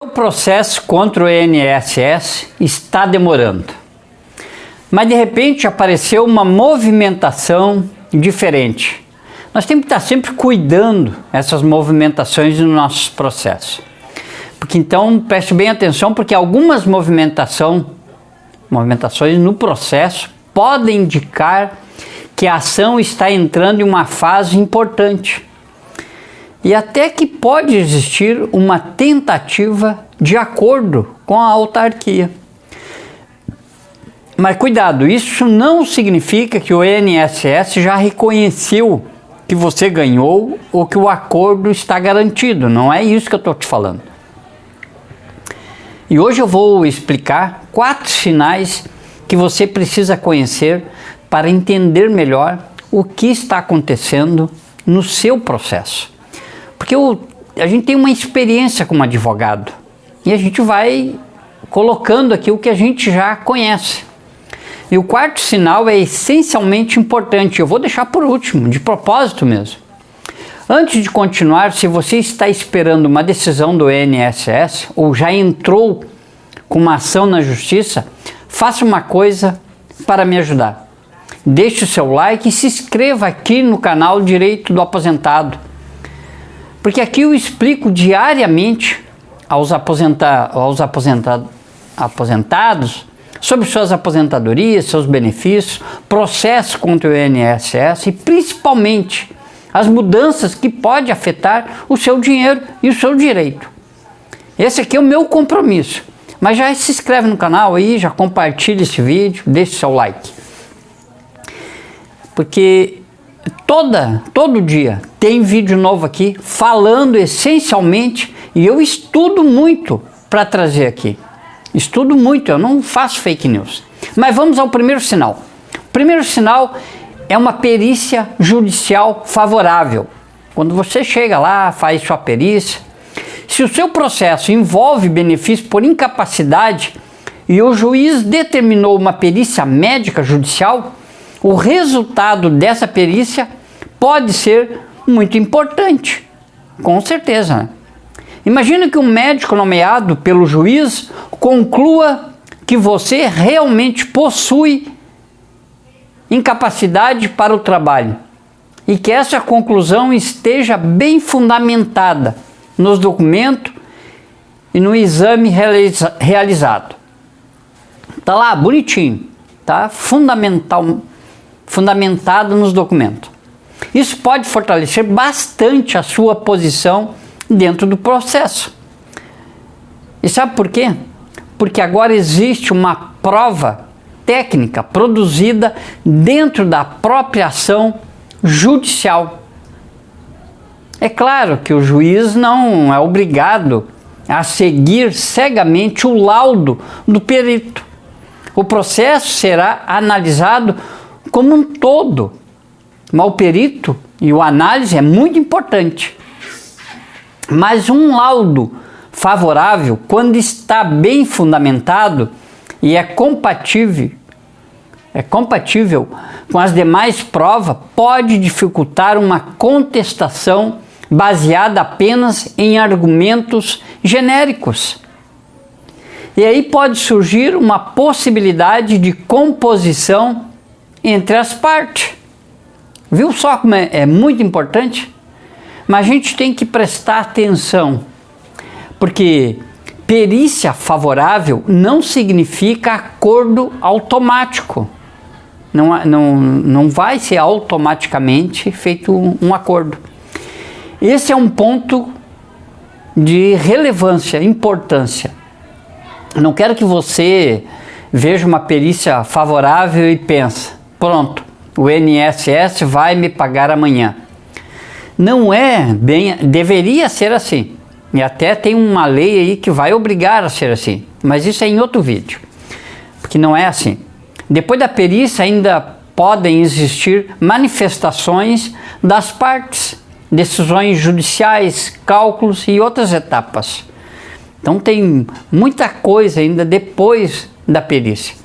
O processo contra o INSS está demorando, mas de repente apareceu uma movimentação diferente. Nós temos que estar sempre cuidando dessas movimentações no nosso processo. Porque então preste bem atenção, porque algumas movimentações no processo podem indicar que a ação está entrando em uma fase importante. E até que pode existir uma tentativa de acordo com a autarquia. Mas cuidado, isso não significa que o INSS já reconheceu que você ganhou ou que o acordo está garantido. Não é isso que eu estou te falando. E hoje eu vou explicar 4 sinais que você precisa conhecer para entender melhor o que está acontecendo no seu processo. Porque a gente tem uma experiência como advogado e a gente vai colocando aqui o que a gente já conhece. E o 4º sinal é essencialmente importante, eu vou deixar por último, de propósito mesmo. Antes de continuar, se você está esperando uma decisão do INSS ou já entrou com uma ação na justiça, faça uma coisa para me ajudar. Deixe o seu like e se inscreva aqui no canal Direito do Aposentado. Porque aqui eu explico diariamente aos aposentados sobre suas aposentadorias, seus benefícios, processos contra o INSS e principalmente as mudanças que podem afetar o seu dinheiro e o seu direito. Esse aqui é o meu compromisso. Mas já se inscreve no canal aí, já compartilha esse vídeo, deixe seu like. Porque todo dia tem vídeo novo aqui falando essencialmente, e eu estudo muito para trazer aqui. Estudo muito, eu não faço fake news. Mas vamos ao primeiro sinal. O primeiro sinal é uma perícia judicial favorável. Quando você chega lá, faz sua perícia, se o seu processo envolve benefício por incapacidade e o juiz determinou uma perícia médica judicial, o resultado dessa perícia pode ser muito importante, com certeza, né? Imagina que um médico nomeado pelo juiz conclua que você realmente possui incapacidade para o trabalho e que essa conclusão esteja bem fundamentada nos documentos e no exame realizado. Tá lá, bonitinho, tá fundamentado nos documentos. Isso pode fortalecer bastante a sua posição dentro do processo. E sabe por quê? Porque agora existe uma prova técnica produzida dentro da própria ação judicial. É claro que o juiz não é obrigado a seguir cegamente o laudo do perito. O processo será analisado como um todo, mas o perito e a análise é muito importante. Mas um laudo favorável, quando está bem fundamentado e é compatível com as demais provas, pode dificultar uma contestação baseada apenas em argumentos genéricos. E aí pode surgir uma possibilidade de composição entre as partes. Viu só como é muito importante? Mas a gente tem que prestar atenção, porque perícia favorável não significa acordo automático. Não vai ser automaticamente feito um acordo. Esse é um ponto de relevância, importância. Eu não quero que você veja uma perícia favorável e pense, pronto, o INSS vai me pagar amanhã. Não é bem, deveria ser assim. E até tem uma lei aí que vai obrigar a ser assim. Mas isso é em outro vídeo. Porque não é assim. Depois da perícia ainda podem existir manifestações das partes, decisões judiciais, cálculos e outras etapas. Então tem muita coisa ainda depois da perícia.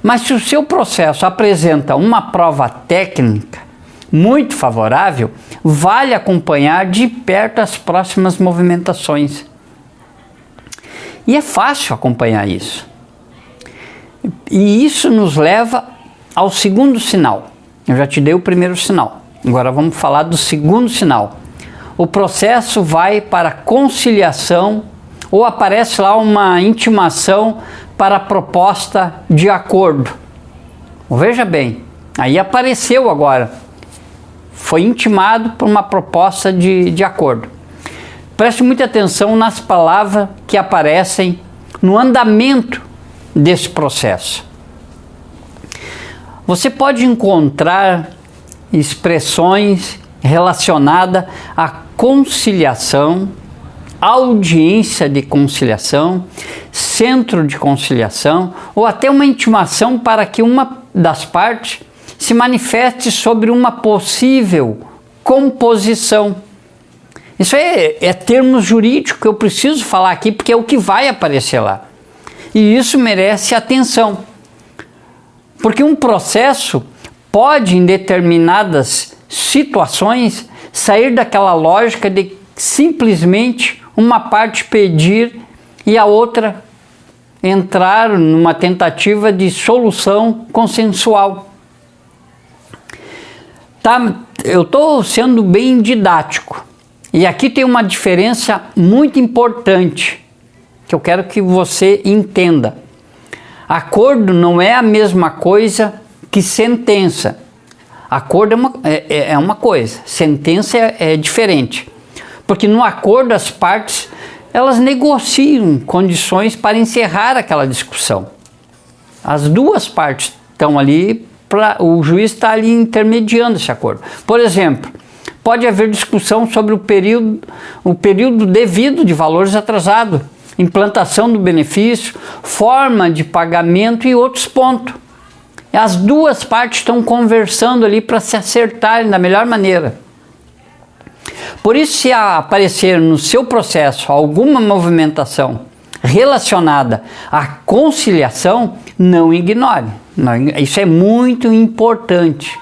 Mas se o seu processo apresenta uma prova técnica muito favorável, vale acompanhar de perto as próximas movimentações. E é fácil acompanhar isso. E isso nos leva ao segundo sinal. Eu já te dei o primeiro sinal. Agora vamos falar do segundo sinal. O processo vai para conciliação ou aparece lá uma intimação para a proposta de acordo. Veja bem, aí apareceu agora. Foi intimado por uma proposta de acordo. Preste muita atenção nas palavras que aparecem no andamento desse processo. Você pode encontrar expressões relacionadas à conciliação, audiência de conciliação, centro de conciliação, ou até uma intimação para que uma das partes se manifeste sobre uma possível composição. Isso é termos jurídicos que eu preciso falar aqui, porque é o que vai aparecer lá. E isso merece atenção. Porque um processo pode, em determinadas situações, sair daquela lógica de simplesmente uma parte pedir e a outra entrar numa tentativa de solução consensual. Tá, eu estou sendo bem didático. E aqui tem uma diferença muito importante que eu quero que você entenda. Acordo não é a mesma coisa que sentença. Acordo é uma coisa, sentença é diferente. Porque no acordo as partes, elas negociam condições para encerrar aquela discussão. As duas partes estão ali, o juiz está ali intermediando esse acordo. Por exemplo, pode haver discussão sobre o período devido de valores atrasados, implantação do benefício, forma de pagamento e outros pontos. As duas partes estão conversando ali para se acertarem da melhor maneira. Por isso, se aparecer no seu processo alguma movimentação relacionada à conciliação, não ignore. Isso é muito importante.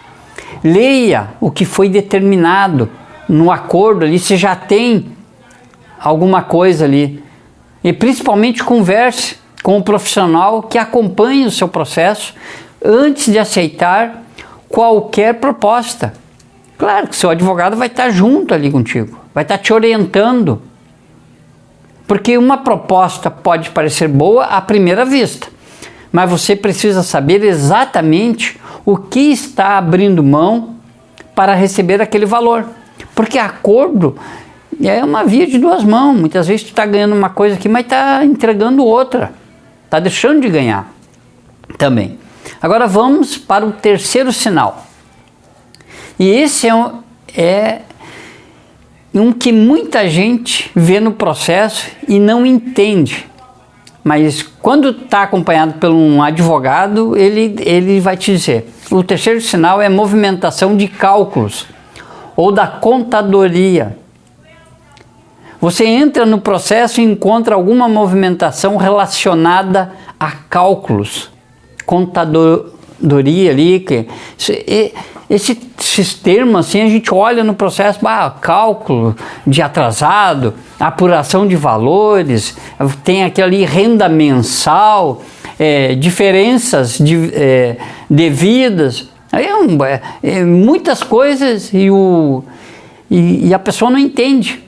Leia o que foi determinado no acordo ali, se já tem alguma coisa ali. E principalmente converse com o profissional que acompanha o seu processo antes de aceitar qualquer proposta. Claro que seu advogado vai estar junto ali contigo, vai estar te orientando. Porque uma proposta pode parecer boa à primeira vista, mas você precisa saber exatamente o que está abrindo mão para receber aquele valor. Porque acordo é uma via de duas mãos. Muitas vezes tu está ganhando uma coisa aqui, mas está entregando outra. Está deixando de ganhar também. Agora vamos para o terceiro sinal. E esse é um que muita gente vê no processo e não entende. Mas quando está acompanhado por um advogado, ele vai te dizer. O terceiro sinal é movimentação de cálculos ou da contadoria. Você entra no processo e encontra alguma movimentação relacionada a cálculos. Contadoria ali, esses termos assim, a gente olha no processo, cálculo de atrasado, apuração de valores, tem aquele renda mensal, diferenças devidas, muitas coisas e a pessoa não entende,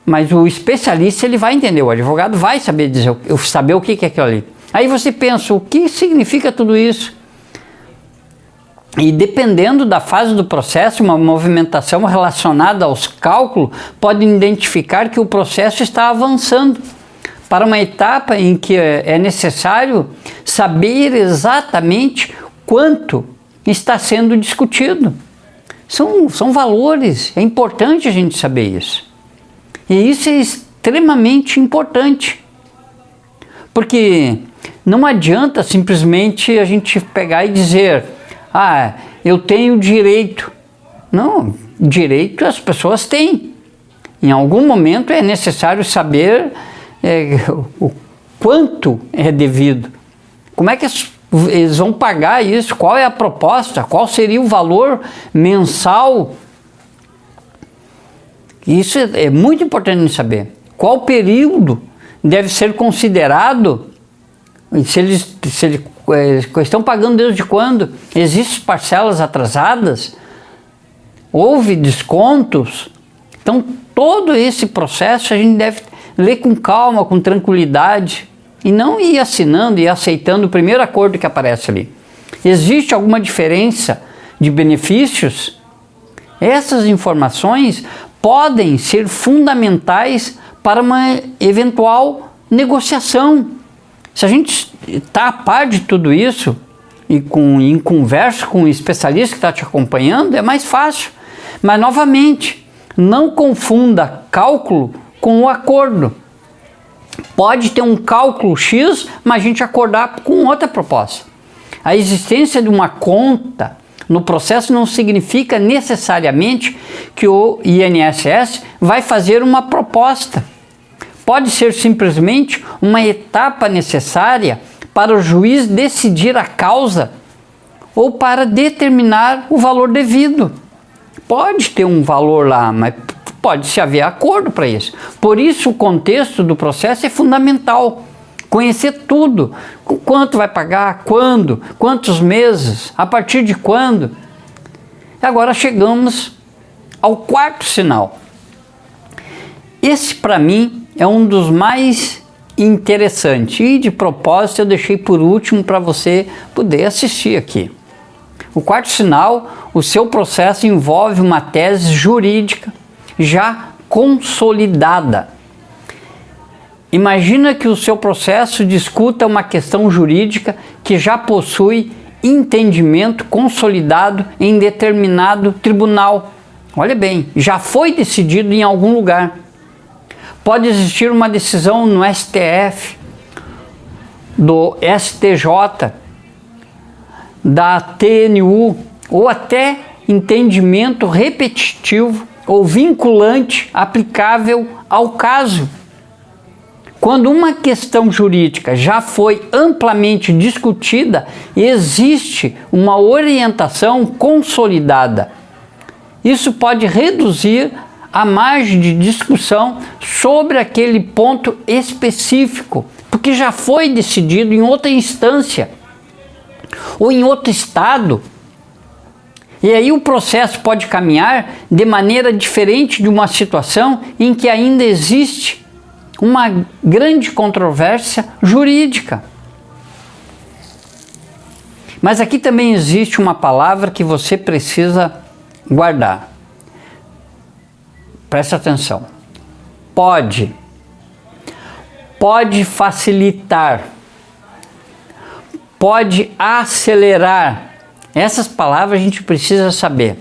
mas o especialista ele vai entender, o advogado vai saber dizer, saber o que é aquilo ali. Aí você pensa, o que significa tudo isso? E dependendo da fase do processo, uma movimentação relacionada aos cálculos pode identificar que o processo está avançando para uma etapa em que é necessário saber exatamente quanto está sendo discutido. São valores, é importante a gente saber isso. E isso é extremamente importante, porque não adianta simplesmente a gente pegar e dizer, eu tenho direito. Não, direito as pessoas têm. Em algum momento é necessário saber o quanto é devido. Como é que eles vão pagar isso? Qual é a proposta? Qual seria o valor mensal? Isso é muito importante de saber. Qual o período deve ser considerado, se eles estão pagando desde quando? Existem parcelas atrasadas? Houve descontos? Então, todo esse processo a gente deve ler com calma, com tranquilidade, e não ir assinando e aceitando o primeiro acordo que aparece ali. Existe alguma diferença de benefícios? Essas informações podem ser fundamentais para uma eventual negociação. Se a gente está a par de tudo isso e em conversa com um especialista que está te acompanhando, é mais fácil. Mas, novamente, não confunda cálculo com o acordo. Pode ter um cálculo X, mas a gente acordar com outra proposta. A existência de uma conta no processo não significa necessariamente que o INSS vai fazer uma proposta. Pode ser simplesmente uma etapa necessária para o juiz decidir a causa ou para determinar o valor devido. Pode ter um valor lá, mas pode-se haver acordo para isso. Por isso, o contexto do processo é fundamental. Conhecer tudo. Quanto vai pagar, quando, quantos meses, a partir de quando. Agora chegamos ao quarto sinal. Esse, para mim, é um dos mais interessantes. E, de propósito, eu deixei por último para você poder assistir aqui. O quarto sinal, o seu processo envolve uma tese jurídica já consolidada. Imagina que o seu processo discuta uma questão jurídica que já possui entendimento consolidado em determinado tribunal. Olha bem, já foi decidido em algum lugar. Pode existir uma decisão no STF, do STJ, da TNU, ou até entendimento repetitivo ou vinculante aplicável ao caso. Quando uma questão jurídica já foi amplamente discutida, existe uma orientação consolidada. Isso pode reduzir a margem de discussão sobre aquele ponto específico, porque já foi decidido em outra instância ou em outro estado. E aí o processo pode caminhar de maneira diferente de uma situação em que ainda existe uma grande controvérsia jurídica. Mas aqui também existe uma palavra que você precisa guardar. Presta atenção. Pode facilitar, pode acelerar. Essas palavras a gente precisa saber.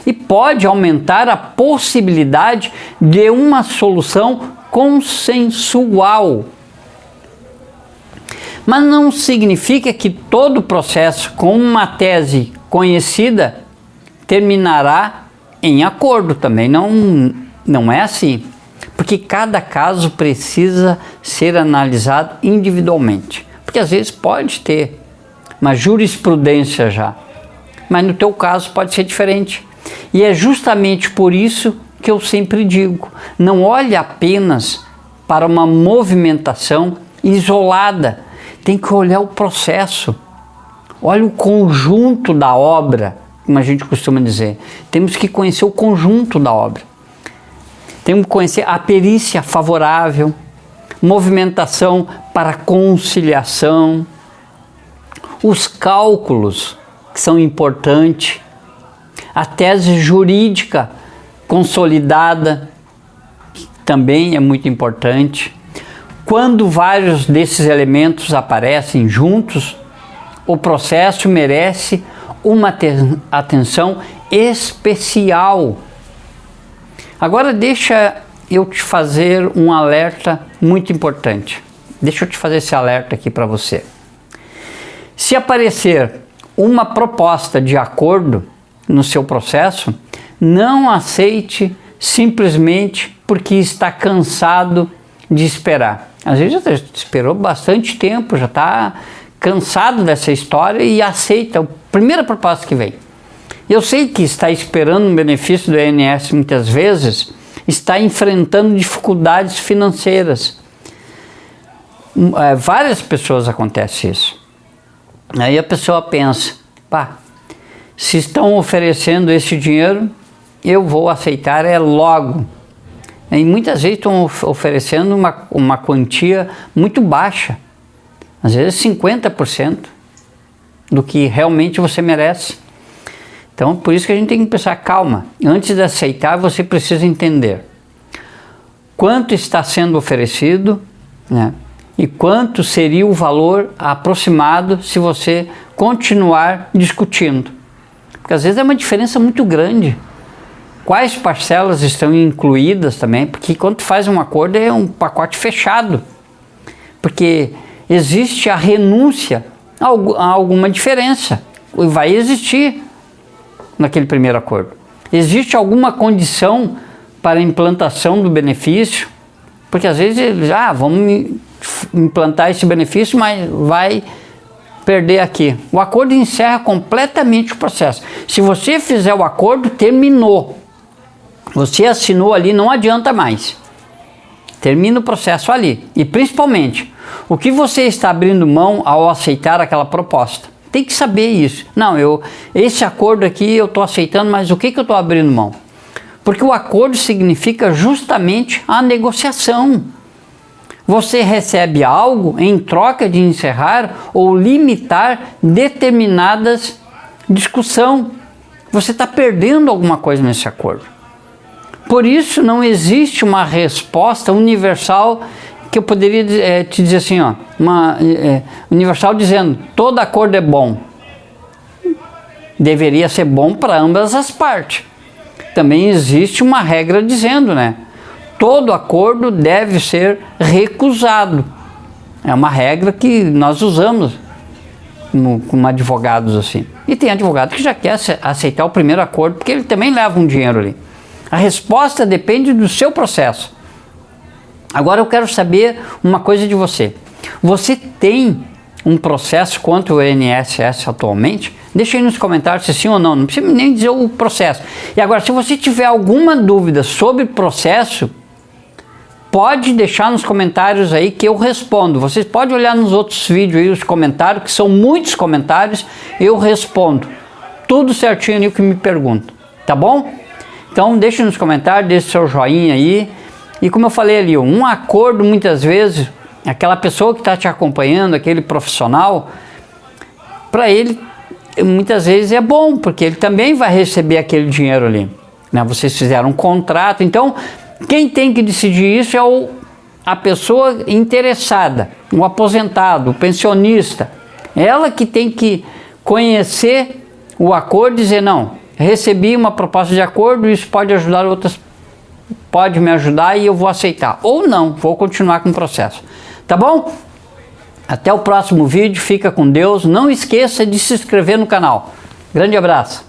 E pode aumentar a possibilidade de uma solução consensual. Mas não significa que todo processo com uma tese conhecida terminará em acordo também. Não é assim. Porque cada caso precisa ser analisado individualmente. Porque às vezes pode ter uma jurisprudência já, mas no teu caso pode ser diferente. E é justamente por isso que eu sempre digo, não olhe apenas para uma movimentação isolada, tem que olhar o processo, olha o conjunto da obra, como a gente costuma dizer. Temos que conhecer o conjunto da obra, temos que conhecer a perícia favorável, movimentação para conciliação, os cálculos que são importantes, a tese jurídica consolidada, que também é muito importante. Quando vários desses elementos aparecem juntos, o processo merece uma atenção especial. Agora deixa eu te fazer um alerta muito importante. Deixa eu te fazer esse alerta aqui para você. Se aparecer uma proposta de acordo no seu processo, não aceite simplesmente porque está cansado de esperar. Às vezes já esperou bastante tempo, já está cansado dessa história e aceita a primeira proposta que vem. Eu sei que está esperando um benefício do INSS muitas vezes, está enfrentando dificuldades financeiras. várias pessoas acontece isso. Aí a pessoa pensa, pá, se estão oferecendo esse dinheiro, eu vou aceitar logo. E muitas vezes estão oferecendo uma quantia muito baixa, às vezes 50% do que realmente você merece. Então, por isso que a gente tem que pensar, calma, antes de aceitar, você precisa entender quanto está sendo oferecido, né? E quanto seria o valor aproximado se você continuar discutindo. Porque às vezes é uma diferença muito grande. Quais parcelas estão incluídas também, porque quando tu faz um acordo é um pacote fechado. Porque existe a renúncia a alguma diferença, vai existir naquele primeiro acordo. Existe alguma condição para a implantação do benefício, porque às vezes eles, vamos implantar esse benefício, mas vai perder aqui. O acordo encerra completamente o processo. Se você fizer o acordo, terminou. Você assinou ali, não adianta mais. Termina o processo ali. E principalmente, o que você está abrindo mão ao aceitar aquela proposta? Tem que saber isso. Não, esse acordo aqui eu estou aceitando, mas o que eu estou abrindo mão? Porque o acordo significa justamente a negociação. Você recebe algo em troca de encerrar ou limitar determinadas discussões. Você está perdendo alguma coisa nesse acordo. Por isso não existe uma resposta universal que eu poderia te dizer assim, universal dizendo, todo acordo é bom. Deveria ser bom para ambas as partes. Também existe uma regra dizendo, né? Todo acordo deve ser recusado. É uma regra que nós usamos como advogados assim. E tem advogado que já quer aceitar o primeiro acordo, porque ele também leva um dinheiro ali. A resposta depende do seu processo. Agora eu quero saber uma coisa de você. Você tem um processo contra o INSS atualmente? Deixa aí nos comentários se sim ou não. Não precisa nem dizer o processo. E agora, se você tiver alguma dúvida sobre o processo, pode deixar nos comentários aí que eu respondo. Vocês podem olhar nos outros vídeos aí os comentários, que são muitos comentários, eu respondo. Tudo certinho ali o que me perguntam. Tá bom? Então deixe nos comentários, deixe seu joinha aí. E como eu falei ali, um acordo muitas vezes, aquela pessoa que está te acompanhando, aquele profissional, para ele muitas vezes é bom, porque ele também vai receber aquele dinheiro ali, né? Vocês fizeram um contrato, então quem tem que decidir isso é a pessoa interessada, o aposentado, o pensionista. Ela que tem que conhecer o acordo e dizer, não, recebi uma proposta de acordo, isso pode ajudar outras, pode me ajudar e eu vou aceitar. Ou não, vou continuar com o processo. Tá bom? Até o próximo vídeo, fica com Deus. Não esqueça de se inscrever no canal. Grande abraço.